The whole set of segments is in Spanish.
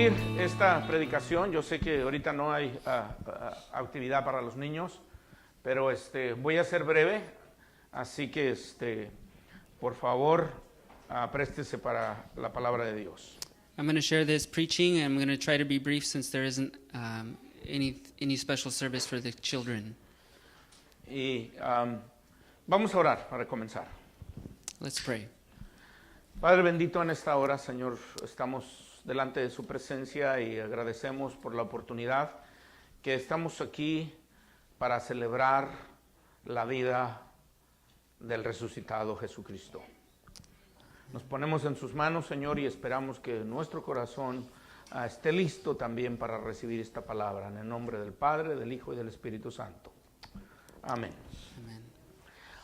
compartir esta predicación. Yo sé que ahorita no hay actividad para los niños, pero voy a ser breve, así que por favor, préstese para la palabra de Dios. I'm going to share this preaching, and I'm going to try to be brief since there isn't any special service for the children. Y vamos a orar para comenzar. Let's pray. Padre bendito, en esta hora, Señor, estamos delante de su presencia y agradecemos por la oportunidad que estamos aquí para celebrar la vida del resucitado Jesucristo. Nos ponemos en sus manos, Señor, y esperamos que nuestro corazón esté listo también para recibir esta palabra. En el nombre del Padre, del Hijo y del Espíritu Santo. Amén.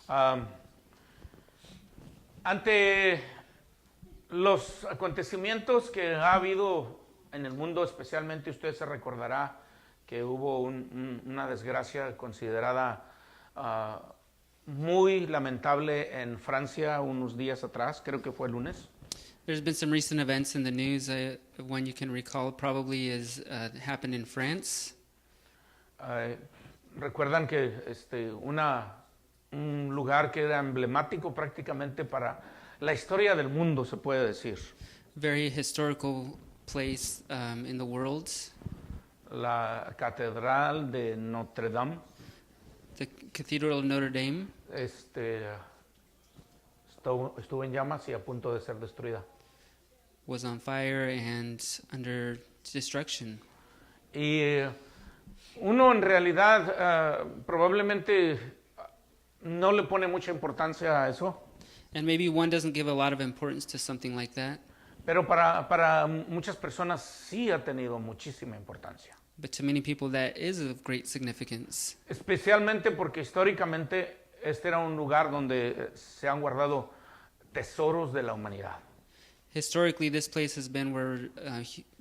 Amen. Ante los acontecimientos que ha habido en el mundo, especialmente usted se recordará que hubo una desgracia considerada muy lamentable en Francia unos días atrás, creo que fue el lunes. There's been some recent events in the news. One you can recall probably is happened in France. Recuerdan que un lugar que era emblemático prácticamente para la historia del mundo, se puede decir. Very historical place in the world. La Catedral de Notre Dame. The Cathedral of Notre Dame estuvo en llamas y a punto de ser destruida. was on fire and under destruction. Y uno en realidad probablemente no le pone mucha importancia a eso, And maybe one doesn't give a lot of importance to something like that, pero para muchas personas sí ha tenido muchísima importancia. but to many people that is of great significance. Especialmente porque históricamente este era un lugar donde se han guardado tesoros de la humanidad. Historically, this place has been where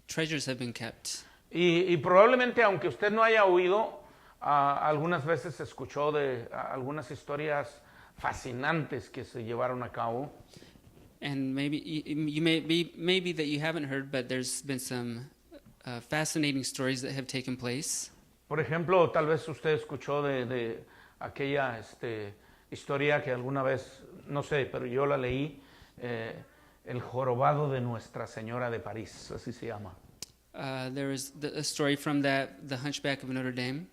treasures have been kept. Y probablemente, aunque usted no haya oído, algunas veces escuchó de algunas historias fascinantes que se llevaron a cabo. And maybe you maybe that you haven't heard, but there's been some fascinating stories that have taken place. Por ejemplo, tal vez usted escuchó de aquella historia que alguna vez, no sé, pero yo la leí, El jorobado de Nuestra Señora de París, así se llama. There is a story from The Hunchback of Notre Dame.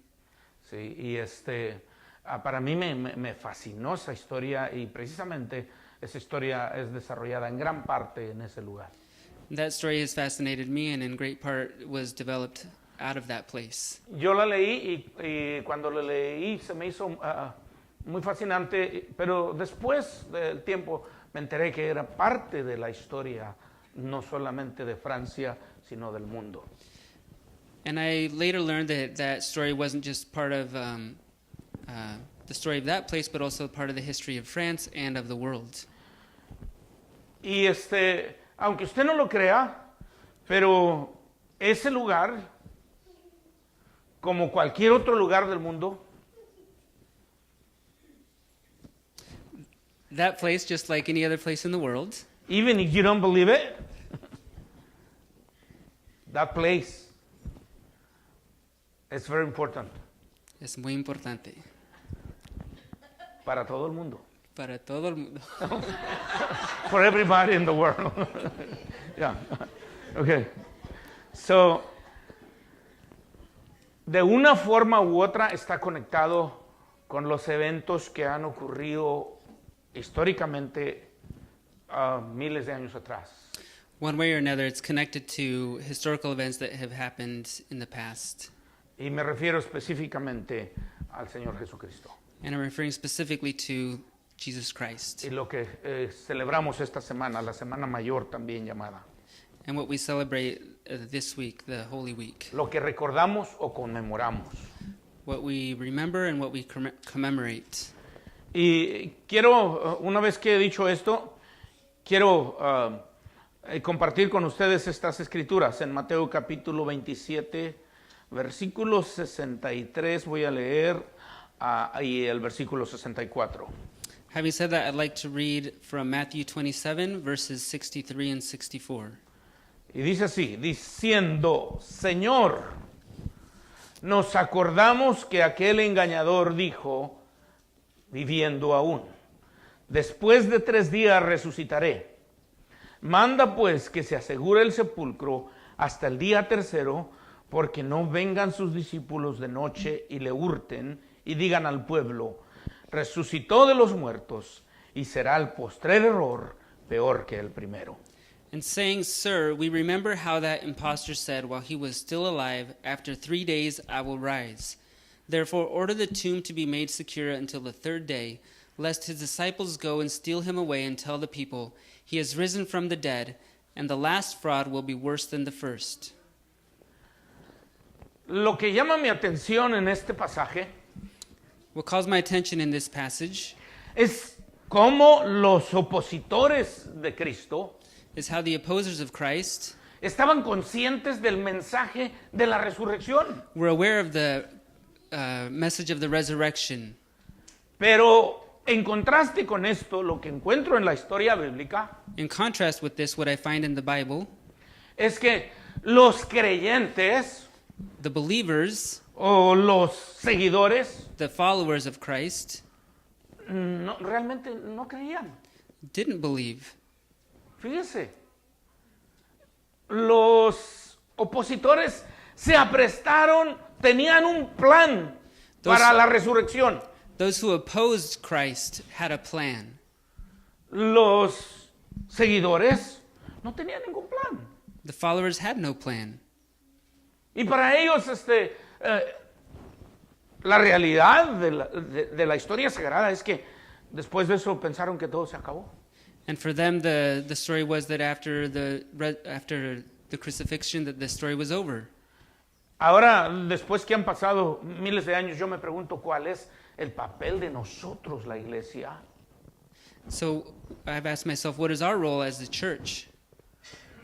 Sí, y para mí me fascinó esa historia y precisamente esa historia es desarrollada en gran parte en ese lugar. That story has fascinated me, and in great part was developed out of that place. Yo la leí y cuando la leí se me hizo muy fascinante, pero después del tiempo me enteré que era parte de la historia, no solamente de Francia, sino del mundo. And I later learned that story wasn't just part of the story of that place, but also part of the history of France and of the world. Y aunque usted no lo crea, pero ese lugar, como cualquier otro lugar del mundo, That place, just like any other place in the world, even if you don't believe it, that place is very important es muy importante para todo el mundo. para todo el mundo. For everybody in the world. Yeah. Okay. So, de una forma u otra está conectado con los eventos que han ocurrido históricamente miles de años atrás. One way or another, it's connected to historical events that have happened in the past. Y me refiero específicamente al Señor Jesucristo. And I'm referring specifically to Jesus Christ. Y lo que celebramos esta semana, la Semana Mayor también llamada. And what we celebrate this week, the Holy Week. Lo que recordamos o conmemoramos. What we remember and what we commemorate. Y quiero, una vez que he dicho esto, quiero compartir con ustedes estas escrituras. En Mateo capítulo 27, versículo 63, voy a leer y el versículo 64. Having said that, I'd like to read from Matthew 27, verses 63 and 64. Y dice así, diciendo, Señor, nos acordamos que aquel engañador dijo, viviendo aún, después de 3 días resucitaré. Manda pues que se asegure el sepulcro hasta el día 3, porque no vengan sus discípulos de noche y le hurten y digan al pueblo, resucitó de los muertos, y será el postrer error peor que el primero. And saying, Sir, we remember how that impostor said while he was still alive, after 3 days I will rise. Therefore order the tomb to be made secure until the 3rd day, lest his disciples go and steal him away and tell the people, he has risen from the dead, and the last fraud will be worse than the first. Lo que llama mi atención en este pasaje What calls my attention in this passage es cómo los opositores de Cristo is how the opposers of Christ estaban conscientes del mensaje de la resurrección. were aware of the message of the resurrection. Pero en contraste con esto, lo que encuentro en la historia bíblica In contrast with this, what I find in the Bible, es que los creyentes the believers, o los seguidores the followers of Christ, realmente no creían. didn't believe. Fíjese, los opositores se aprestaron, tenían un plan para la resurrección. Those who opposed Christ had a plan. Los seguidores no tenían ningún plan. The followers had no plan. Y para ellos, la realidad de la historia sagrada es que después de eso pensaron que todo se acabó. And for them, the story was that after the crucifixion, that the story was over. Ahora, después que han pasado miles de años, yo me pregunto cuál es el papel de nosotros, la iglesia, So I've asked myself, what is our role as the church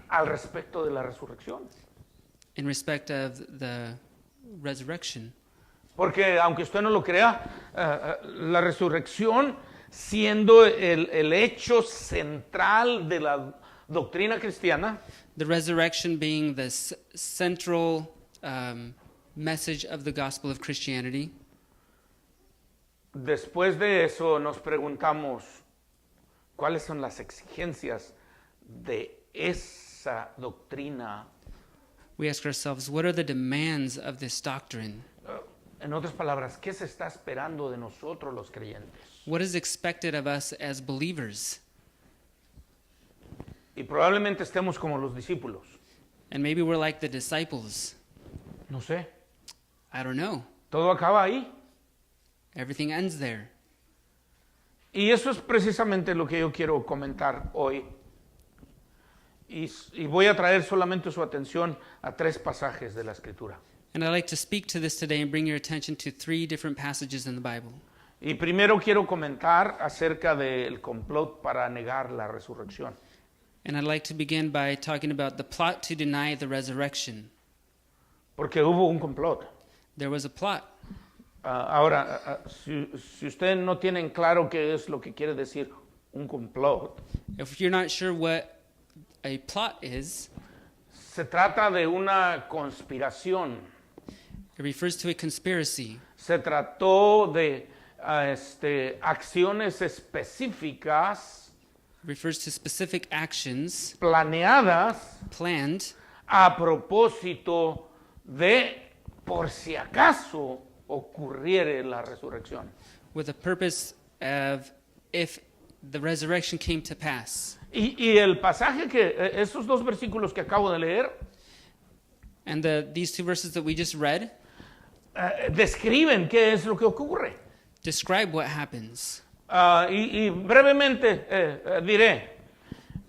al respecto de la resurrección. in respect of the resurrection? Porque aunque usted no lo crea, la resurrección siendo el hecho central de la doctrina cristiana, The resurrection being the central message of the gospel of Christianity. después de eso nos preguntamos cuáles son las exigencias de esa doctrina. We ask ourselves, what are the demands of this doctrine? En otras palabras, ¿qué se está esperando de nosotros los creyentes? What is expected of us as believers? Y probablemente estemos como los discípulos. And maybe we're like the disciples. No sé, I don't know. todo acaba ahí. Everything ends there. Y eso es precisamente lo que yo quiero comentar hoy. Y voy a traer solamente su atención a 3 pasajes de la Escritura. And I'd like to speak to this today and bring your attention to 3 different passages in the Bible. Y primero quiero comentar acerca del complot para negar la resurrección. And I'd like to begin by talking about the plot to deny the resurrection. Porque hubo un complot. There was a plot. Ahora, si usted no tiene en claro qué es lo que quiere decir un complot, If you're not sure what a plot is, se trata de una conspiración. it refers to a conspiracy. Se trató de acciones específicas It refers to specific actions planeadas planned a propósito de por si acaso ocurriere la resurrección. with a purpose of if the resurrection came to pass. Y el pasaje esos 2 versículos que acabo de leer, And these 2 verses that we just read describen qué es lo que ocurre. describe what happens. Y brevemente diré,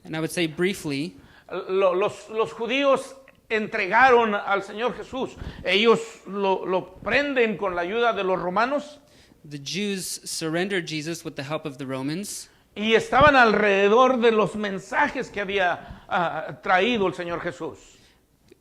And I would say briefly, los judíos entregaron al Señor Jesús. Ellos lo prenden con la ayuda de los romanos the Jews surrendered Jesus with the help of the Romans, y estaban alrededor de los mensajes que había traído el Señor Jesús.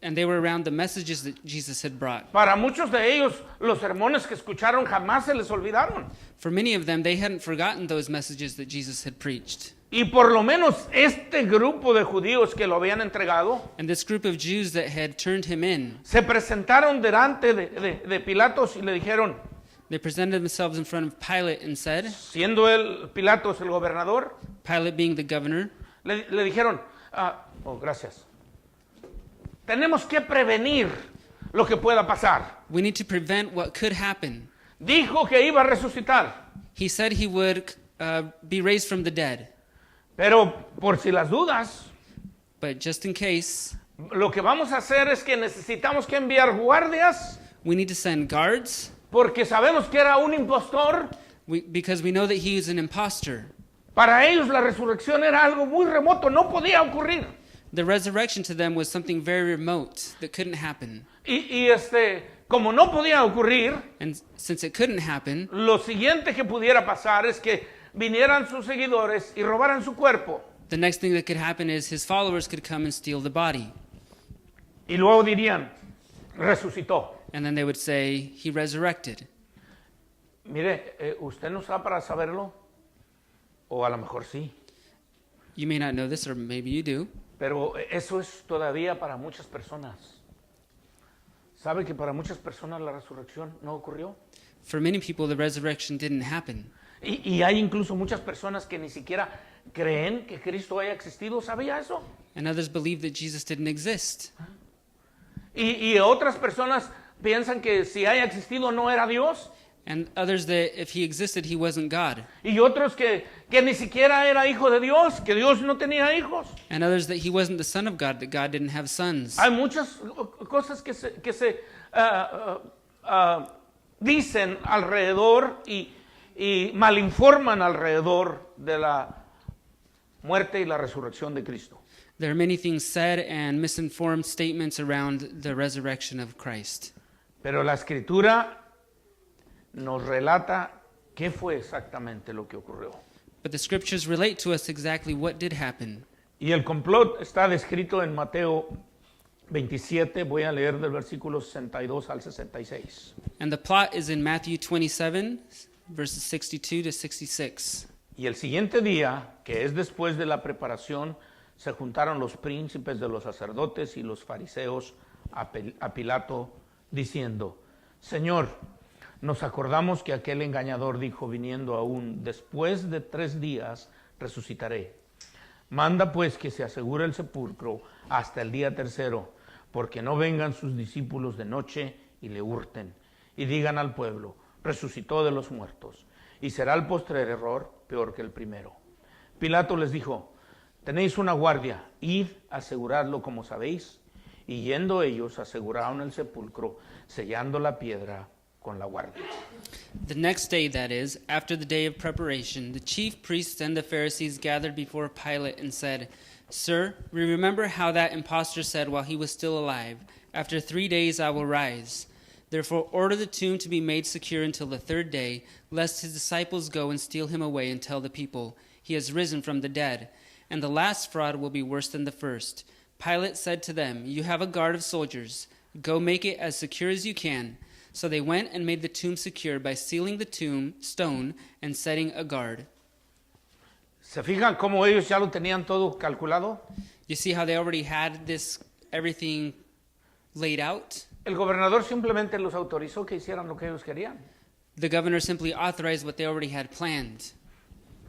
and they were around the messages that Jesus had brought. Para muchos de ellos, los sermones que escucharon jamás se les olvidaron. For many of them, they hadn't forgotten those messages that Jesus had preached. Y por lo menos este grupo de judíos que lo habían entregado And this group of Jews that had turned him in, se presentaron delante de Pilatos y le dijeron, they presented themselves in front of Pilate and said, siendo él Pilatos el gobernador, Pilate being the governor, le dijeron, gracias, tenemos que prevenir lo que pueda pasar. we need to prevent what could happen. Dijo que iba a resucitar, He said he would be raised from the dead. pero por si las dudas, But just in case, lo que vamos a hacer es que necesitamos que enviar guardias we need to send guards porque sabemos que era un impostor. because we know that he is an imposter. Para ellos la resurrección era algo muy remoto, no podía ocurrir. The resurrection to them was something very remote that couldn't happen. Como no podía ocurrir, And since it couldn't happen, lo siguiente que pudiera pasar es que vinieran sus seguidores y robaran su cuerpo. the next thing that could happen is his followers could come and steal the body. Y luego dirían, resucitó. And then they would say, he resurrected. Mire, ¿usted no está para saberlo? O a lo mejor sí. You may not know this, or maybe you do. Pero eso es todavía para muchas personas. ¿Sabe que para muchas personas la resurrección no ocurrió? For many people, the resurrection didn't happen. Y hay incluso muchas personas que ni siquiera creen que Cristo haya existido. ¿Sabía eso? And others believe that Jesus didn't exist. Y otras personas piensan que si haya existido no era Dios. And others that if he existed, he wasn't God. Y otros que ni siquiera era hijo de Dios, que Dios no tenía hijos. And others that he wasn't the son of God, that God didn't have sons. Hay muchas cosas que se dicen alrededor y malinforman alrededor de la muerte y la resurrección de Cristo. There are many things said and misinformed statements around the resurrection of Christ. Pero la Escritura nos relata qué fue exactamente lo que ocurrió. But the scriptures relate to us exactly what did happen. Y el complot está descrito en Mateo 27, voy a leer del versículo 62 al 66. And the plot is in Matthew 27, verses 62 to 66. Y el siguiente día, que es después de la preparación, se juntaron los príncipes de los sacerdotes y los fariseos a Pilato, diciendo, Señor, nos acordamos que aquel engañador dijo, viniendo aún, después de 3 días resucitaré. Manda pues que se asegure el sepulcro hasta el día 3, porque no vengan sus discípulos de noche y le hurten, y digan al pueblo, resucitó de los muertos, y será el postrer error peor que el primero. Pilato les dijo, tenéis una guardia, id, aseguradlo como sabéis. Y yendo ellos, aseguraron el sepulcro, sellando la piedra con la guardia. The next day, that is, after the day of preparation, the chief priests and the Pharisees gathered before Pilate and said, Sir, we remember how that impostor said while he was still alive, after 3 days I will rise. Therefore order the tomb to be made secure until the 3rd day, lest his disciples go and steal him away and tell the people, he has risen from the dead. And the last fraud will be worse than the first. Pilate said to them, You have a guard of soldiers. Go make it as secure as you can. So they went and made the tomb secure by sealing the tomb stone and setting a guard. ¿Se fijan cómo ellos ya lo tenían todo calculado? You see how they already had everything laid out? El gobernador simplemente los autorizó que hicieran lo que ellos querían. The governor simply authorized what they already had planned.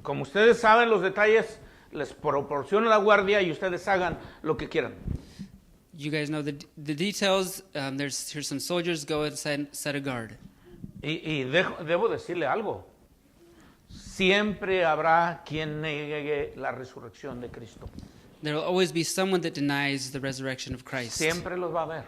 Como ustedes saben los detalles, les proporciona la guardia y ustedes hagan lo que quieran. You guys know the details. Here's some soldiers. Go and set a guard. Y debo decirle algo. Siempre habrá quien niegue la resurrección de Cristo. There will always be someone that denies the resurrection of Christ. Siempre los va a haber.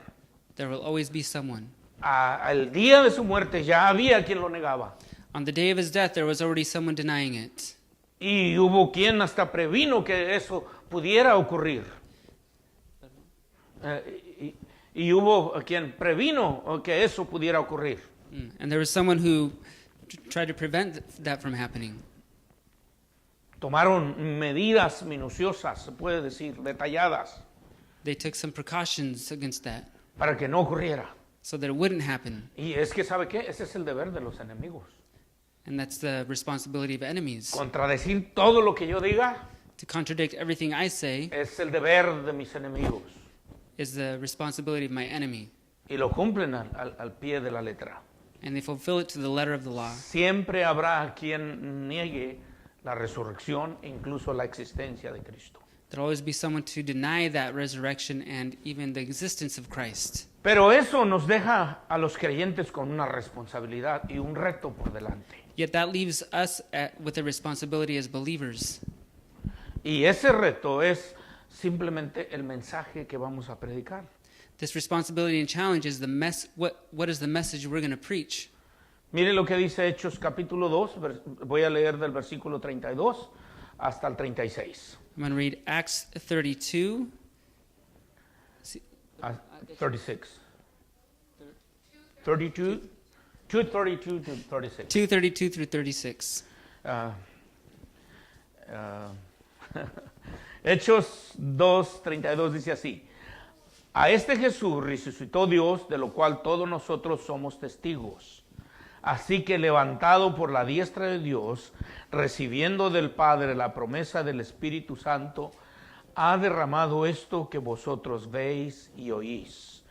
There will always be someone. Al día de su muerte ya había quien lo negaba. On the day of his death, there was already someone denying it. Y hubo quien hasta previno que eso pudiera ocurrir. Y hubo quien previno que eso pudiera ocurrir. And there was someone who tried to prevent that from happening. Tomaron medidas minuciosas, se puede decir, detalladas, They took some precautions against that para que no ocurriera. so that it wouldn't happen. Y es que, ¿sabe qué? Ese es el deber de los enemigos. And that's the responsibility of enemies. Contradecir todo lo que yo diga to contradict everything I say es el deber de mis enemigos. is the responsibility of my enemy, Y lo cumplen al pie de la letra. and they fulfill it to the letter of the law. Siempre habrá quien niegue la resurrección e incluso la existencia de Cristo. There'll always be someone to deny that resurrection and even the existence of Christ. Pero eso nos deja a los creyentes con una responsabilidad y un reto por delante. Yet that leaves us with a responsibility as believers. Y ese reto es simplemente el mensaje que vamos a predicar. This responsibility and challenge is what is the message we're going to preach. Mire lo que dice Hechos capítulo 2, voy a leer del versículo 32 hasta el 36. I'm going to read Acts 32. 36. 32, 232 to 36. 2:32 through 36. Hechos 2:32 dice así: a este Jesús resucitó Dios, de lo cual todos nosotros somos testigos. Así que levantado por la diestra de Dios, recibiendo del Padre la promesa del Espíritu Santo, ha derramado esto que vosotros veis y oís.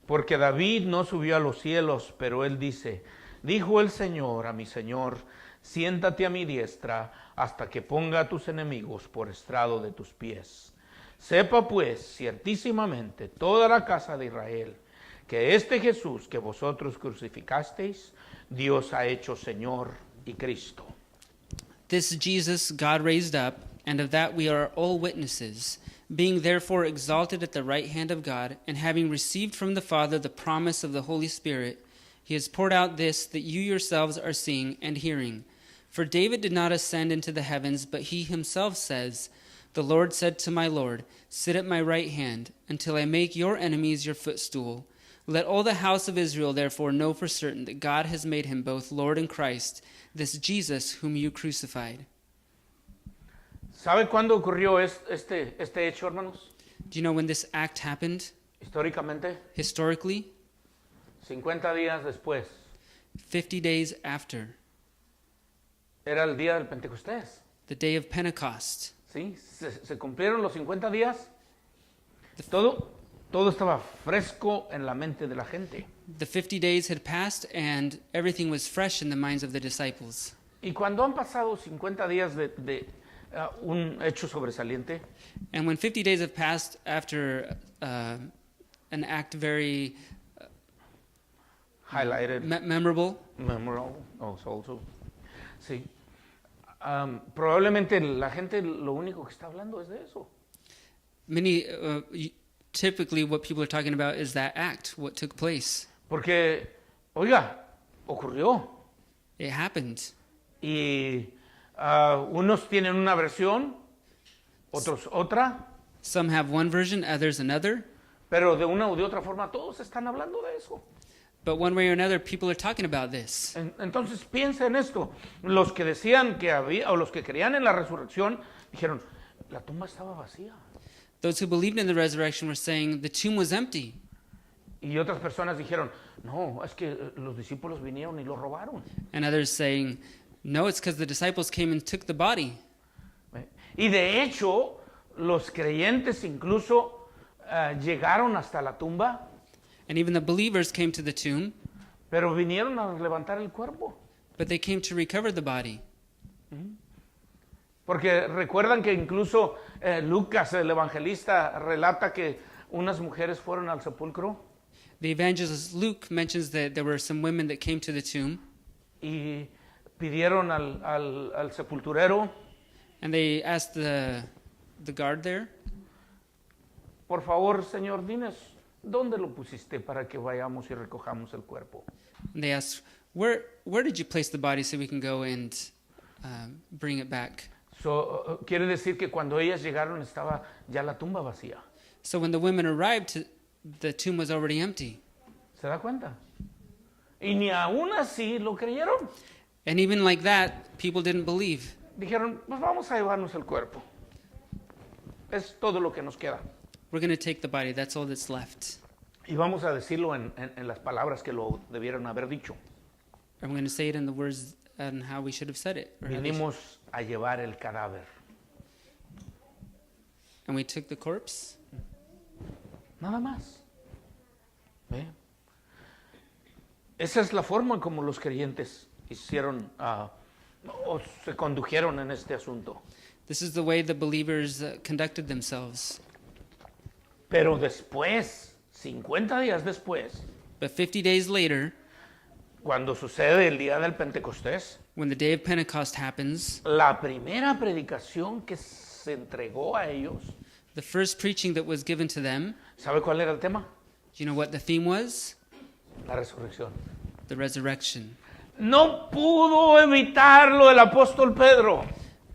Porque David no subió a los cielos, pero él dice: dijo el Señor a mi Señor, siéntate a mi diestra hasta que ponga a tus enemigos por estrado de tus pies. Sepa pues ciertísimamente toda la casa de Israel, que este Jesús que vosotros crucificasteis, Dios ha hecho Señor y Cristo. This Jesus God raised up, and of that we are all witnesses, being therefore exalted at the right hand of God, and having received from the Father the promise of the Holy Spirit, he has poured out this that you yourselves are seeing and hearing. For David did not ascend into the heavens, but he himself says, the Lord said to my Lord, sit at my right hand, until I make your enemies your footstool. Let all the house of Israel therefore know for certain that God has made him both Lord and Christ, this Jesus whom you crucified. ¿Sabe cuándo ocurrió este hecho, hermanos? Do you know when this act happened? Históricamente, Historically, 50 días después. 50 days after, Era el día del Pentecostés. the day of Pentecost. ¿Sí? Se cumplieron los 50 días. Todo estaba fresco en la mente de la gente. The 50 days had passed, and everything was fresh in the minds of the disciples. Y cuando han pasado 50 días de un hecho sobresaliente, And when 50 days have passed after an act very highlighted, memorable, memorable, also, sí. Probablemente la gente lo único que está hablando es de eso. typically what people are talking about is that act, what took place. Porque, oiga, ocurrió. It happened. Y unos tienen una versión, otros otra, Some have one version, others another. pero de una u de otra forma todos están hablando de eso. But one way or another, people are talking about this. Entonces piensa en esto. Los que decían que había, o los que creían en la resurrección, dijeron, la tumba estaba vacía. Those who believed in the resurrection were saying the tomb was empty. Y otras personas dijeron, no, es que los discípulos vinieron y lo robaron. And others saying, no, it's because the disciples came and took the body. Y de hecho, los creyentes incluso llegaron hasta la tumba, And even the believers came to the tomb, pero vinieron a levantar el cuerpo. but they came to recover the body. Porque recuerdan que incluso Lucas, el evangelista, relata que unas mujeres fueron al sepulcro The evangelist Luke mentions that there were some women that came to the tomb, y pidieron al sepulturero, and they asked the guard there, por favor, Señor, dinos, ¿dónde lo pusiste para que vayamos y recojamos el cuerpo? and they asked, where did you place the body so we can go and bring it back? Quiere decir que cuando ellas llegaron estaba ya la tumba vacía. So when the women arrived, the tomb was already empty. ¿Se da cuenta? Y ni aún así lo creyeron. And even like that, people didn't believe. Dijeron, pues vamos a llevarnos el cuerpo. Es todo lo que nos queda. We're going to take the body. That's all that's left. Y vamos a decirlo en las palabras que lo debieron haber dicho. And we're going to say it in the words and how we should have said it. Or how they should- Vinimos a llevar el cadáver. and we took the corpse. Nada más. ¿Ve? Esa es la forma en como los creyentes hicieron o se condujeron en este asunto. This is the way the believers conducted themselves. Pero después, 50 días después, But 50 days later, cuando sucede el día del Pentecostés, when the day of Pentecost happens, la primera predicación que se entregó a ellos, the first preaching that was given to them, ¿sabe cuál era el tema? do you know what the theme was? La resurrección. The resurrection. No pudo evitarlo el apóstol Pedro.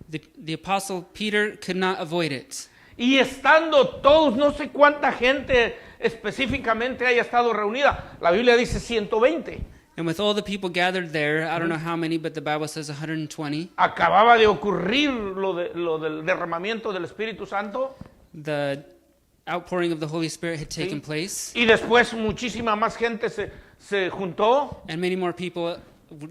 The apostle Peter could not avoid it. Y estando todos, no sé cuánta gente específicamente haya estado reunida. La Biblia dice 120. And with all the people gathered there, I don't know how many, but the Bible says 120. Acababa de ocurrir lo del derramamiento del Espíritu Santo. The outpouring of the Holy Spirit had taken place, Y después muchísima más gente se juntó. and many more people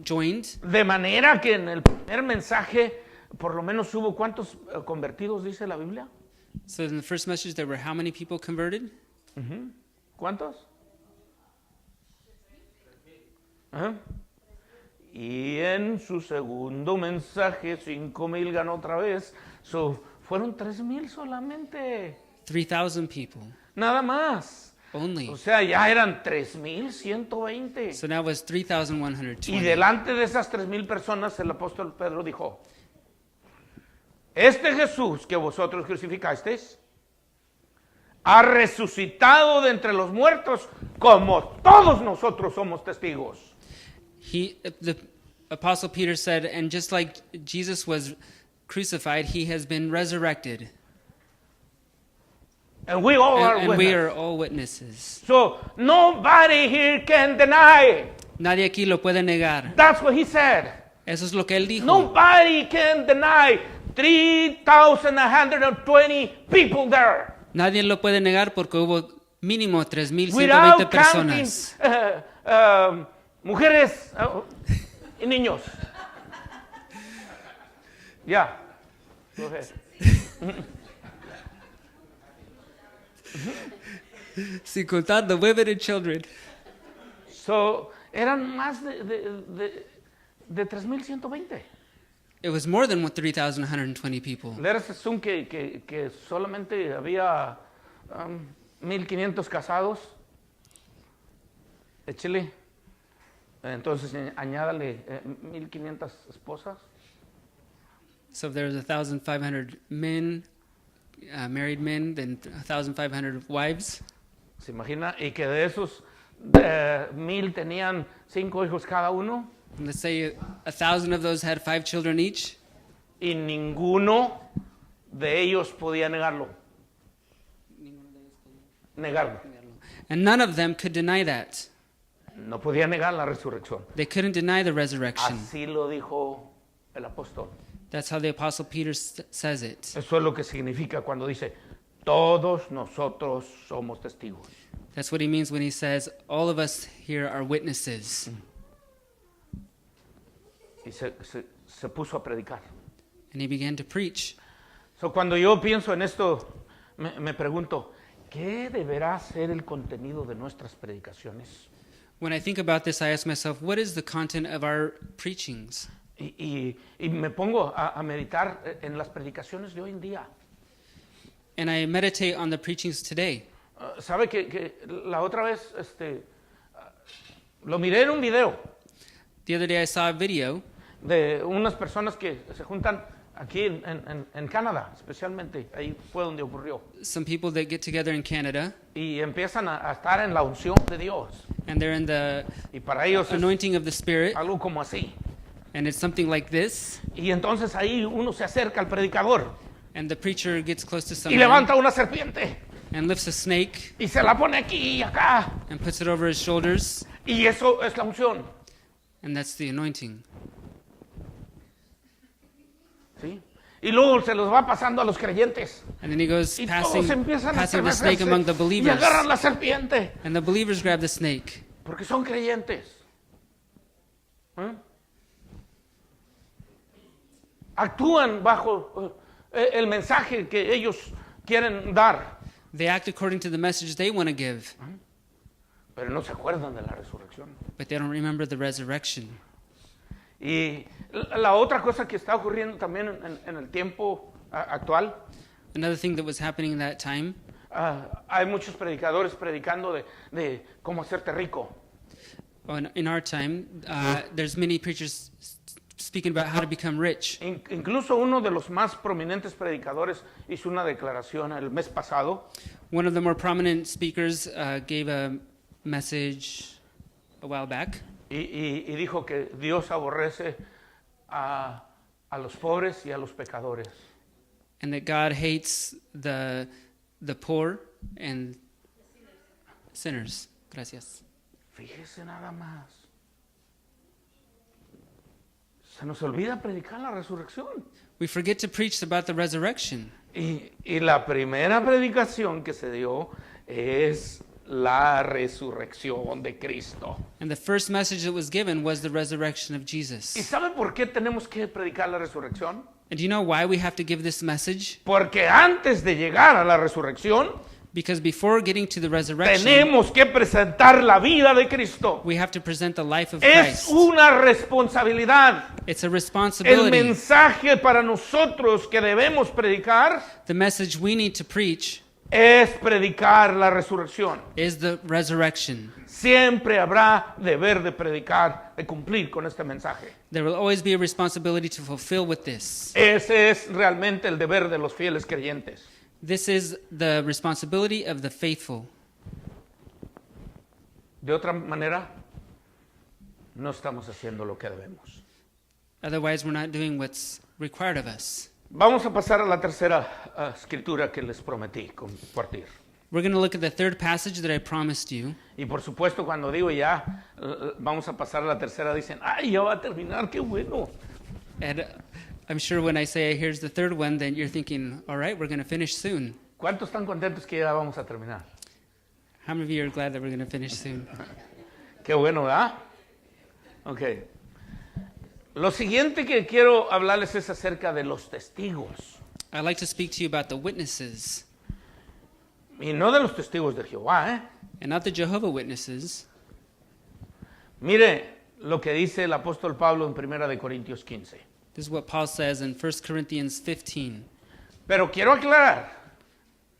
joined. De manera que en el primer mensaje, por lo menos hubo ¿cuántos convertidos dice la Biblia? So in the first message, there were how many people converted? ¿Cuántos? Ajá. Y en su segundo mensaje, 5,000 ganó otra vez. Fueron 3,000 solamente. 3,000 people Nada más. only. O sea, ya eran 3,120. So now it was Y 3,120. delante de esas 3,000 personas, el apóstol Pedro dijo: Este Jesús que vosotros crucificasteis ha resucitado de entre los muertos, como todos nosotros somos testigos. The apostle Peter said, and just like Jesus was crucified, he has been resurrected. And we all are And we witnesses. are all witnesses. So nobody here can deny. Nadie aquí lo puede negar. That's what he said. Eso es lo que él dijo. Nobody can deny 3,120 people there. Nadie lo puede negar porque hubo mínimo 3,120 Without counting personas. mujeres y niños. Ya. Go ahead. Sin contar the women and children. So, eran más de 3,120. It was more than 3,120 people. Let us assume que solamente había 1,500 casados de Chile. Entonces añádale 1,500 esposas. So if there was 1,500 men, married men, then 1,500 wives. ¿Se imagina? Y que de esos 1,000 tenían 5 hijos cada uno. Let's say 1,000 of those had 5 children each. Y ninguno de ellos podía negarlo. Negarlo. And none of them could deny that. No podía negar la resurrección. They couldn't deny the resurrection. Así lo dijo el apóstol. That's how the Apostle Peter says it. Eso es lo que significa cuando dice, todos nosotros somos testigos. That's what he means when he says, all of us here are witnesses. Y se puso a predicar. And he began to preach. So, cuando yo pienso en esto, me pregunto, ¿qué deberá ser el contenido de nuestras predicaciones? When I think about this, I ask myself, what is the content of our preachings? Y me pongo a meditar en las predicaciones de hoy en día. And I meditate on the preachings today. ¿Sabe que la otra vez lo miré en un video The other day I saw a video de unas personas que se juntan aquí en Canadá, especialmente, ahí fue donde ocurrió. some people that get together in Canada, Y empiezan a estar en la unción de Dios. and they're in the Y para ellos es anointing of the Spirit, algo como así. and it's something like this, Y entonces ahí uno se acerca al predicador and the preacher gets close to y someone levanta una serpiente and lifts a snake y se la pone aquí y acá. and puts it over his shoulders, Y eso es la unción. and that's the anointing. ¿Sí? Y luego se los va pasando a los creyentes. And then he goes Y passing todos empiezan a the snake among the y believers, agarran la serpiente. and the believers grab the snake Porque son creyentes. Actúan bajo el mensaje que ellos quieren dar, They act according to the message they want to give, pero no se acuerdan de la resurrección. but they don't remember the resurrection. Y la otra cosa que está ocurriendo también en el tiempo actual, Another thing that was happening in that time, hay muchos predicadores predicando de cómo hacerte rico. in our time, there's many preachers speaking about how to become rich. Incluso uno de los más prominentes predicadores hizo una declaración el mes pasado One of the more prominent speakers gave a message a while back, y dijo que Dios aborrece a los pobres y a los pecadores. and that God hates the poor and sinners. Gracias. Fíjese nada más. Se nos olvida predicar la resurrección. We forget to preach about the resurrection. Y la primera predicación que se dio es la resurrección de Cristo. And the first message that was given was the resurrection of ¿Y Jesus. sabe por qué tenemos que predicar la resurrección? And do you know why we have to give this message? Porque antes de llegar a la resurrección, Because before getting to the resurrection, tenemos que presentar la vida de Cristo. we have to present the life of Es Christ. una responsabilidad. It's a El responsibility. mensaje para nosotros que debemos predicar The message we need to preach es predicar la resurrección. is the resurrection. Siempre habrá deber de predicar, de cumplir con este mensaje. There will always be a responsibility to fulfill with this. Ese es realmente el deber de los fieles creyentes. This is the responsibility of the faithful. De otra manera, no estamos haciendo lo que debemos. Otherwise, we're not doing what's required of us. Vamos a pasar a la tercera escritura que les prometí compartir. We're going to look at the third passage that I promised you. Y por supuesto, cuando digo ya, vamos a pasar a la tercera, dicen, ¡ay, ya va a terminar, qué bueno! And I'm sure when I say here's the third one, then you're thinking, all right, we're going to finish soon. ¿Cuántos están contentos que ya vamos a terminar? How many of you are glad that we're going to finish soon? Qué bueno, ¿verdad? Ok. Lo siguiente que quiero hablarles es acerca de los testigos. I'd like to speak to you about the witnesses, Y no de los testigos de Jehová, ¿eh? and not the Jehovah Witnesses. Mire lo que dice el apóstol Pablo en 1 de Corintios 15. This is what Paul says in 1 Corinthians 15. Pero quiero aclarar,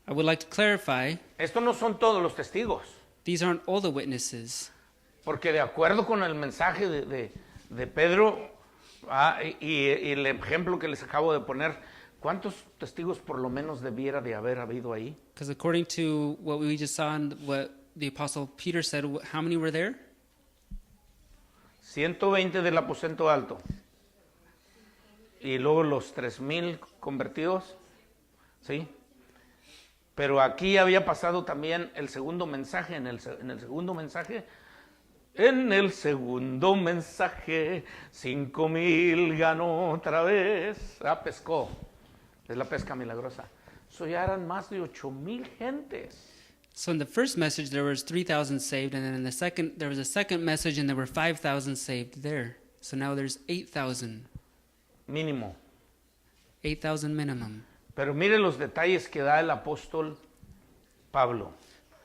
I would like to clarify, esto no son todos los testigos, these aren't all the witnesses. porque de acuerdo con el mensaje de Pedro y el ejemplo que les acabo de poner, ¿cuántos testigos por lo menos debiera de haber habido ahí? Because according to what we just saw and what the Apostle Peter said, how many were there? 120 del aposento alto. Y luego los 3,000 convertidos, ¿sí? Pero aquí había pasado también el segundo mensaje, en el segundo mensaje, 5,000 ganó otra vez, pescó, es la pesca milagrosa. So ya eran más de 8,000 gentes. So in the first message there was 3,000 saved, and then in the second there was a second message and there were 5,000 saved there. So now there's 8,000. Mínimo. 8,000 minimum. Pero mire los detalles que da el apóstol Pablo.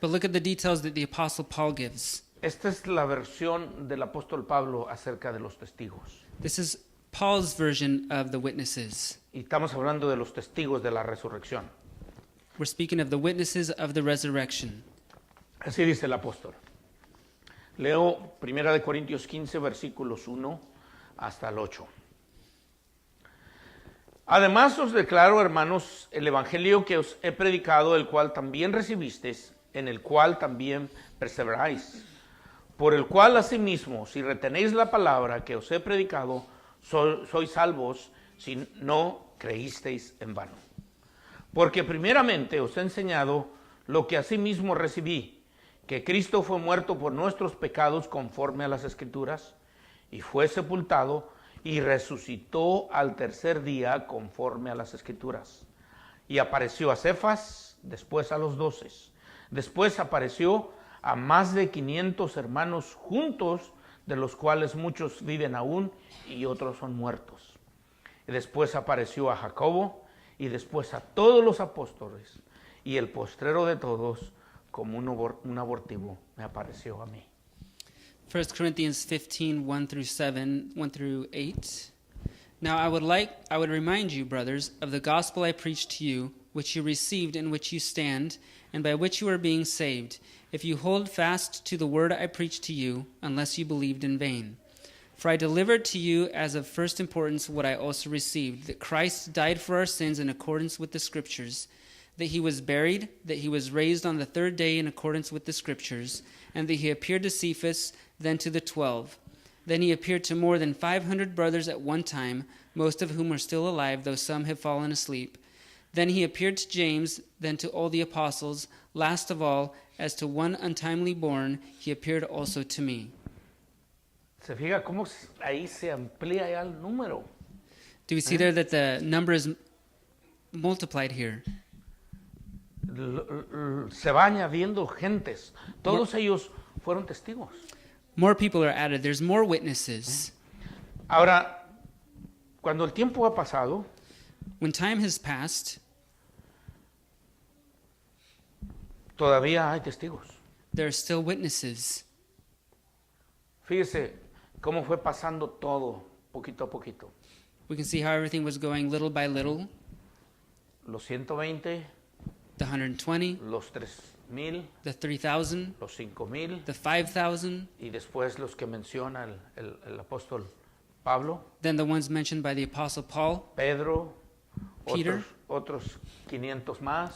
But look at the details that the Apostle Paul gives. Esta es la versión del apóstol Pablo acerca de los testigos. This is Paul's version of the witnesses. Y estamos hablando de los testigos de la resurrección. We're speaking of the witnesses of the resurrection. Así dice el apóstol. Leo 1 de Corintios 15, versículos 1 hasta el 8. Además os declaro, hermanos, el evangelio que os he predicado, el cual también recibisteis, en el cual también perseveráis, por el cual asimismo, si retenéis la palabra que os he predicado, sois salvos, si no creísteis en vano. Porque primeramente os he enseñado lo que asimismo recibí, que Cristo fue muerto por nuestros pecados conforme a las Escrituras, y fue sepultado, y resucitó al tercer día conforme a las Escrituras. Y apareció a Cefas, después a los 12. Después apareció a más de 500 hermanos juntos, de los cuales muchos viven aún y otros son muertos. Y después apareció a Jacobo y después a todos los apóstoles. y el postrero de todos, como un abortivo, me apareció a mí. 1 Corinthians 15, 1 through 7, 1 through 8. Now I would remind you, brothers, of the gospel I preached to you, which you received, in which you stand, and by which you are being saved, if you hold fast to the word I preached to you, unless you believed in vain. For I delivered to you as of first importance what I also received, that Christ died for our sins in accordance with the Scriptures, that he was buried, that he was raised on the third day in accordance with the Scriptures, and that he appeared to Cephas, then to the 12. Then he appeared to more than 500 brothers at one time, most of whom are still alive, though some have fallen asleep. Then he appeared to James, then to all the apostles. Last of all, as to one untimely born, he appeared also to me. ¿Se fija cómo ahí se amplía ya el número? Do we see there that the number is multiplied here? Se va añadiendo gentes. Todos ellos fueron testigos. More people are added. There's more witnesses. Ahora, cuando el tiempo ha pasado, When time has passed, todavía hay testigos. there are still witnesses. Fíjese cómo fue pasando todo, poquito a poquito. We can see how everything was going little by little. Los 120, The 120, los 3,000, the 3,000, los 5,000 the 5,000, y después los que menciona el apóstol Pablo, then the ones mentioned by the Apostle Paul, Pedro, Peter. otros 500 más,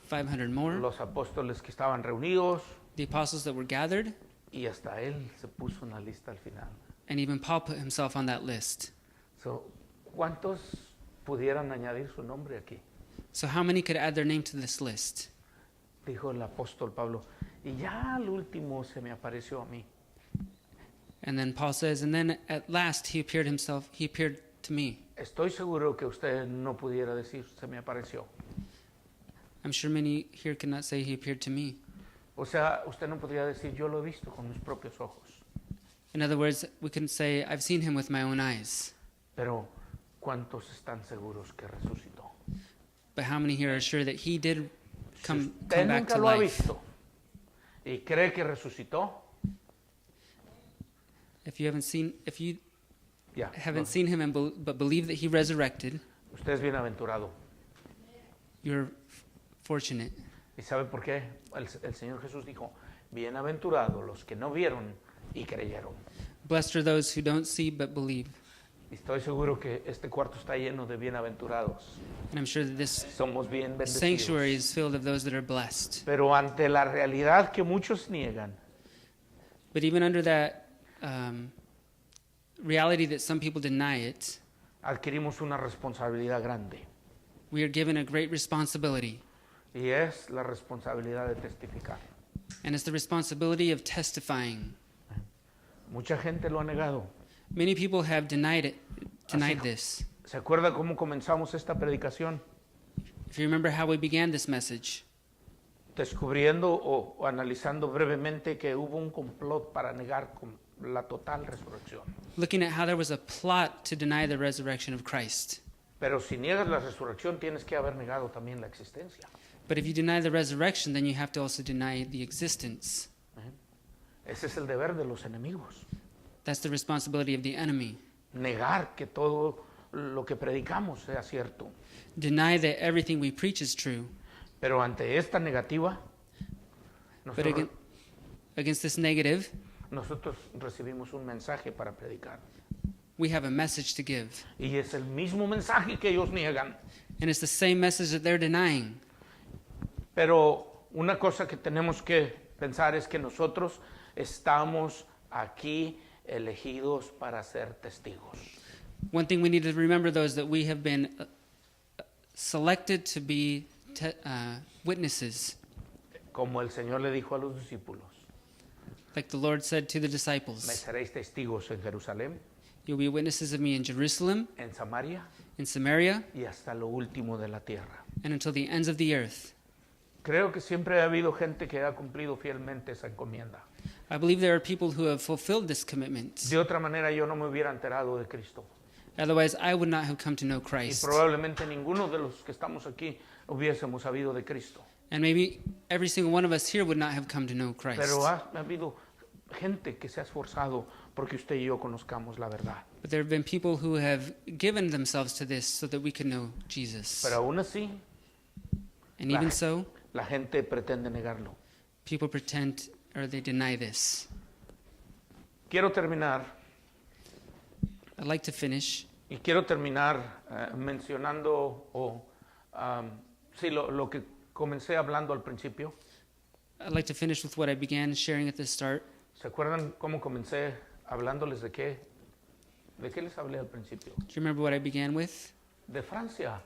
500 more, los apóstoles que estaban reunidos the apostles that were gathered, y hasta él se puso una lista al final. and even Paul put himself on that list. So, ¿cuántos pudieran añadir su nombre aquí? So how many could add their name to this list? Dijo el apóstol Pablo, y ya al último se me apareció a mí. And then Paul says, and then at last he appeared to me. Estoy seguro que usted no pudiera decir se me apareció. I'm sure many here cannot say he appeared to me. O sea, usted no podría decir yo lo he visto con mis propios ojos. In other words, we can say, I've seen him with my own eyes. Pero ¿cuántos están seguros que resucitó? But how many here are sure that he did Si come usted back nunca to lo ha life? visto y cree que resucitó, If you ya, haven't no, seen him but believe that he resurrected, usted es bienaventurado. you're fortunate. ¿Y sabe por qué? El Señor Jesús dijo, bienaventurados los que no vieron y creyeron. Blessed are those who don't see but believe. Y estoy seguro que este cuarto está lleno de bienaventurados. And I'm sure that this Somos bien bendecidos. sanctuary is filled of those that are blessed. Pero ante la realidad que muchos niegan, But even under that reality that some people deny it, adquirimos una responsabilidad grande. we are given a great responsibility. Y es la responsabilidad de testificar. And it's the responsibility of testifying. Mucha gente lo ha negado. Many people have denied Así- this. ¿Se acuerda cómo comenzamos esta predicación? If you remember how we began this message, Descubriendo o analizando brevemente que hubo un complot para negar la total resurrección. looking at how there was a plot to deny the resurrection of Christ. Pero si niegas la resurrección, tienes que haber negado también la existencia. But if you deny the resurrection, then you have to also deny the existence. Ese es el deber de los enemigos. That's the responsibility of the enemy. Negar que todo lo que predicamos sea cierto. Deny that everything we preach is true. Pero ante esta negativa, But nosotros, against this negative, nosotros recibimos un mensaje para predicar. we have a message to give. Y es el mismo mensaje que ellos niegan. And it's the same message that they're denying. Pero una cosa que tenemos que pensar es que nosotros estamos aquí elegidos para ser testigos. One thing we need to remember, though, is that we have been selected to be witnesses, Como el Señor le dijo a los discípulos, like the Lord said to the me disciples. seréis testigos en Jerusalén, You'll be witnesses of me in Jerusalem, en Samaria in Samaria, y hasta lo último de la tierra. and until the ends of the earth. Creo que siempre ha habido gente que ha cumplido fielmente esa encomienda. I believe there are people who have fulfilled this commitment. De otra manera yo no me hubiera enterado de Cristo. Otherwise, I would not have come to know Y Christ. probablemente ninguno de los que estamos aquí hubiésemos sabido de Cristo. And maybe every single one of us here would not have come to know Christ. Pero ha habido gente que se ha esforzado porque usted y yo conozcamos la verdad. But there have been people who have given themselves to this so that we can know Jesus. Pero aún así, And even so, la gente pretende negarlo. people pretend or they deny this. Quiero terminar, I'd like to finish. y quiero terminar mencionando lo que comencé hablando al principio. I'd like to finish with what I began sharing at the start. ¿Se acuerdan cómo comencé hablándoles de qué? ¿De qué les hablé al principio? Do you remember what I began with? De Francia.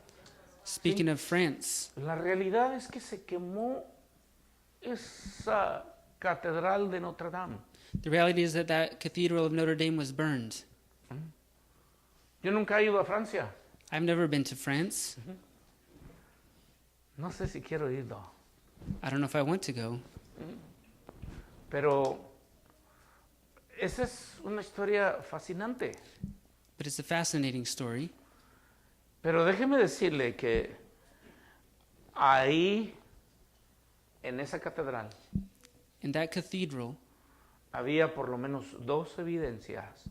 Speaking of France, La realidad es que se quemó esa catedral de Notre Dame. the reality is that that Cathedral of Notre Dame was burned. Yo nunca he ido a Francia. I've never been to France. No sé si quiero ir, no. I don't know if I want to go. Pero esa es una historia fascinante. But it's a fascinating story. Pero déjeme decirle que ahí, en esa catedral, In that cathedral, había por lo menos 2 evidencias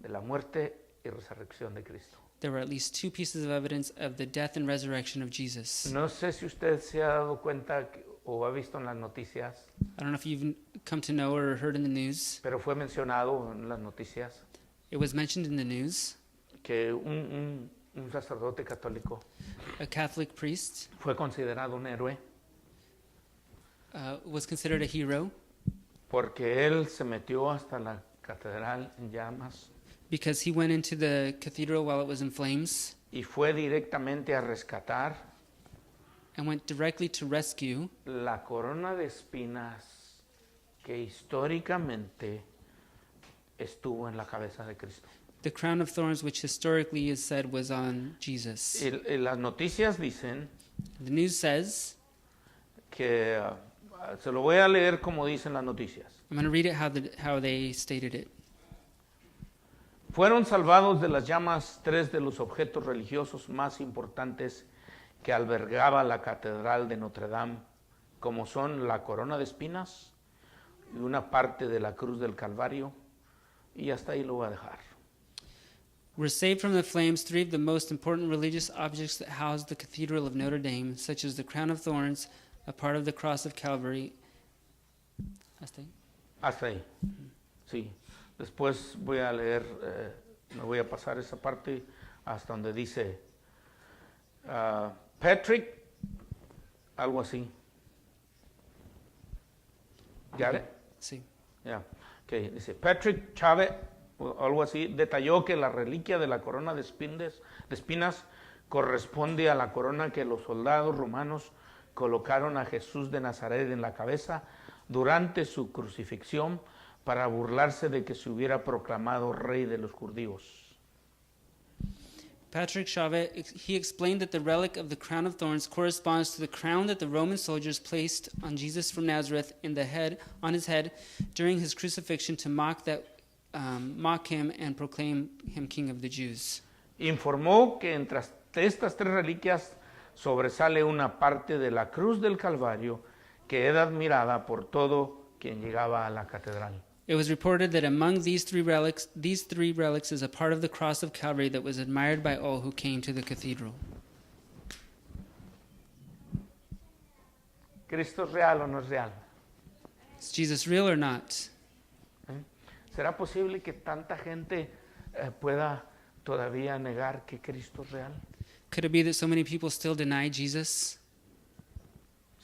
de la muerte y resurrección de Cristo. there were at least 2 pieces of evidence of the death and resurrection of Jesus. No sé si usted se ha dado cuenta o ha visto en las noticias, I don't know if you've come to know or heard in the news. pero fue mencionado en las noticias It was mentioned in the news. que un sacerdote católico A Catholic priest fue considerado un héroe was considered a hero porque él se metió hasta la catedral en llamas because he went into the cathedral while it was in flames y fue directamente a rescatar and went directly to rescue la corona de espinas que históricamente estuvo en la cabeza de Cristo. the crown of thorns, which historically is said was on Jesus. Y las noticias dicen The news says, que, se lo voy a leer como dicen las noticias. I'm going to read it how they stated it. Fueron salvados de las llamas 3 de los objetos religiosos más importantes que albergaba la catedral de Notre Dame, como son la corona de espinas y una parte de la cruz del Calvario, y hasta ahí lo voy a dejar. Were saved from the flames 3 of the most important religious objects that housed the Cathedral of Notre Dame, such as the crown of thorns, a part of the cross of Calvary. Hasta ahí. Hasta ahí. Sí. Después voy a leer, me voy a pasar esa parte hasta donde dice Patrick, algo así. ¿Ya? Sí. Ya. Okay. Dice Patrick Chávez, o algo así, detalló que la reliquia de la corona de espinas corresponde a la corona que los soldados romanos colocaron a Jesús de Nazaret en la cabeza durante su crucifixión para burlarse de que se hubiera proclamado rey de los judíos. Patrick Chauvet, he explained that the relic of the crown of thorns corresponds to the crown that the Roman soldiers placed on Jesus from Nazareth on his head during his crucifixion to mock him and proclaim him King of the Jews. Informó que entre estas 3 reliquias sobresale una parte de la cruz del Calvario que era admirada por todo quien llegaba a la catedral. It was reported that among these three relics is a part of the cross of Calvary that was admired by all who came to the cathedral. ¿Cristo es real o no es real? Is Jesus real or not? ¿Será posible que tanta gente pueda todavía negar que Cristo es real? Could it be that so many people still deny Jesus?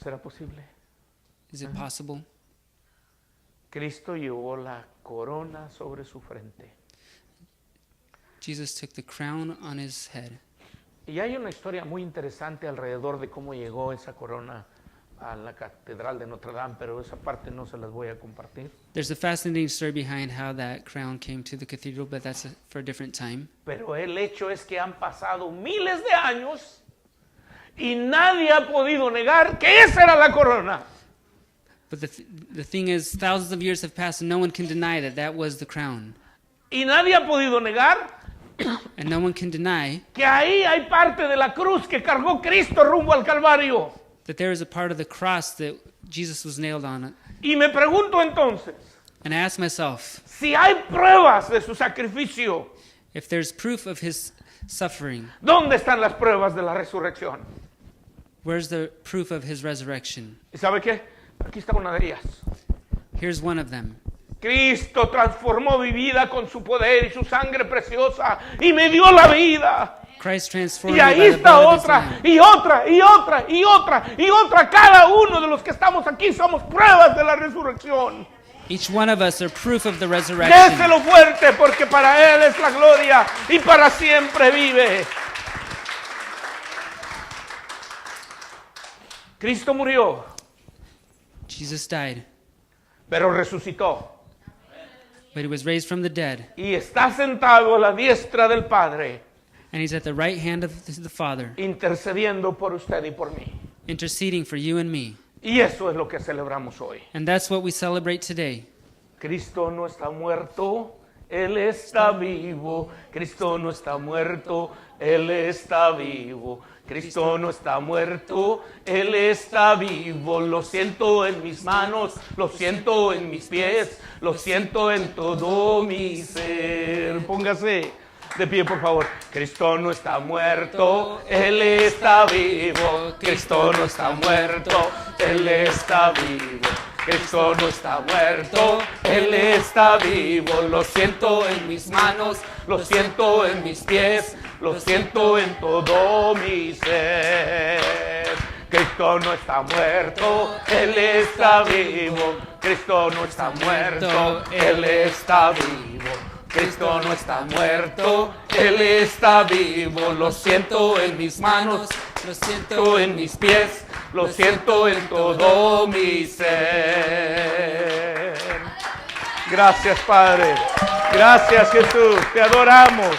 ¿Será posible? Is it possible? Cristo llevó la corona sobre su frente. Jesus took the crown on his head. Y hay una historia muy interesante alrededor de cómo llegó esa corona a la catedral de Notre Dame, pero esa parte no se las voy a compartir. There's a fascinating story behind how that crown came to the cathedral, but that's for a different time. Pero el hecho es que han pasado miles de años y nadie ha podido negar que esa era la corona. But the thing is, thousands of years have passed and no one can deny that that was the crown. Y nadie ha podido negar And no one can deny que ahí hay parte de la cruz que cargó Cristo rumbo al Calvario. that there is a part of the cross that Jesus was nailed on. Y me pregunto entonces, And I ask myself, si hay pruebas de su sacrificio, if there's proof of his suffering, ¿dónde están las pruebas de la resurrección? where's the proof of his resurrection? ¿Y sabe qué? Aquí está una de ellas. Here's one of them. Cristo transformó mi vida con su poder y su sangre preciosa y me dio la vida. Christ transformed Y me ahí by the está blood of his otra, Lamb. y otra, y otra, y otra, y otra. Cada uno de los que estamos aquí somos pruebas de la resurrección. Each one of us are proof of the resurrection. Déselo fuerte porque para Él es la gloria y para siempre vive. Cristo murió, Jesus died, pero resucitó. but he was raised from the dead, Y está sentado a la diestra del Padre, and he's at the right hand of the Father, intercediendo por usted y por mí. interceding for you and me. Y eso es lo que celebramos hoy. And that's what we celebrate today. Cristo no está muerto, Él está vivo. Cristo no está muerto, Él está vivo. Cristo no está muerto, Él está vivo. Lo siento en mis manos, lo siento en mis pies, lo siento en todo mi ser. Póngase de pie, por favor. Cristo no está muerto, Él está vivo. Cristo no está muerto, Él está vivo. Cristo no está muerto, Él está vivo. Lo siento en mis manos, lo siento en mis pies, lo siento en todo mi ser. Cristo no está muerto, Él está vivo. Cristo no está muerto, Él está vivo. Cristo no está muerto, Él está vivo. Lo siento en mis manos, lo siento en mis pies, lo siento en todo mi ser. Gracias, Padre. Gracias, Jesús. Te adoramos,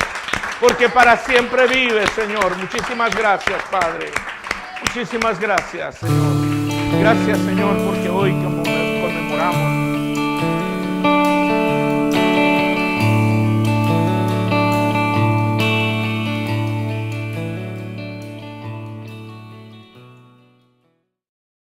porque para siempre vives, Señor. Muchísimas gracias, Padre. Muchísimas gracias, Señor. Gracias, Señor, porque hoy conmemoramos